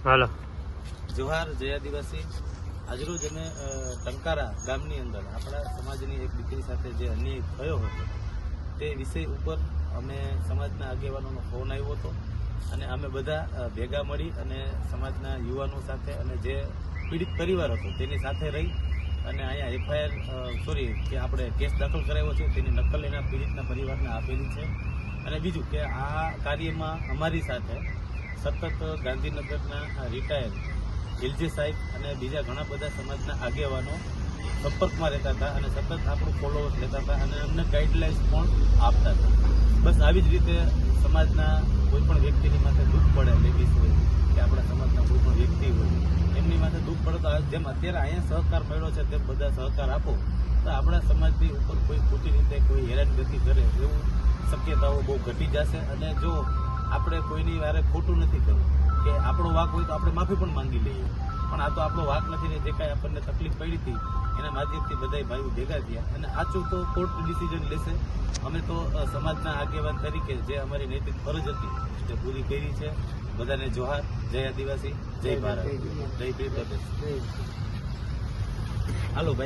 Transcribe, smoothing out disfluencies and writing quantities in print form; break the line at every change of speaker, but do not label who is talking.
હાલો
જોહાર જય આદિવાસી। આજરોજ અમે ટંકારા ગામની અંદર આપણા સમાજની એક દીકરી સાથે જે અન્યાય થયો હતો તે વિષય ઉપર અમે સમાજના આગેવાનોનો ફોન આવ્યો હતો અને અમે બધા ભેગા મળી અને સમાજના યુવાનો સાથે અને જે પીડિત પરિવાર હતો તેની સાથે રહી અને અહીંયા એફઆઈઆર કે આપણે કેસ દાખલ કરાવ્યો છે તેની નકલ એના પીડિતના પરિવારને આપેલી છે। અને બીજું કે આ કાર્યમાં અમારી સાથે સતત ગાંધીનગરના રિટાયર એલજી સાહેબ અને બીજા ઘણા બધા સમાજના આગેવાનો સંપર્કમાં રહેતા હતા અને સતત આપણું ફોલોઅર્સ લેતા હતા અને અમને ગાઈડલાઇન્સ પણ આપતા હતા। બસ આવી જ રીતે સમાજના કોઈ પણ વ્યક્તિની માથે દુઃખ પડે, લેડીઝ હોય કે આપણા સમાજના કોઈ પણ વ્યક્તિ હોય એમની માથે દુઃખ પડે તો જેમ અત્યારે અહીંયા સહકાર મળ્યો છે તેમ બધા સહકાર આપો તો આપણા સમાજની ઉપર કોઈ ખોટી રીતે કોઈ હેરાનગતિ કરે એવું શક્યતાઓ બહુ ઘટી જશે। અને જો આપણે કોઈની વારે ખોટું નથી કરવું કે આપણો વાંક હોય તો આપણે માફી પણ માંગી લઈએ, પણ આ તો આપણો વાંક નથી ને જે કાંઈ આપણને તકલીફ પડી હતી એના માધ્યમથી બધા ભાઈઓ ભેગા થયા અને આચું તો કોર્ટ ડિસિઝન લેશે। અમે તો સમાજના આગેવાન તરીકે જે અમારી નૈતિક ફરજ હતી તે પૂરી કરી છે। બધાને જોહાર, જય આદિવાસી, જય ભારત, જય ભીમ પ્રદેશ। હાલો ભાઈ।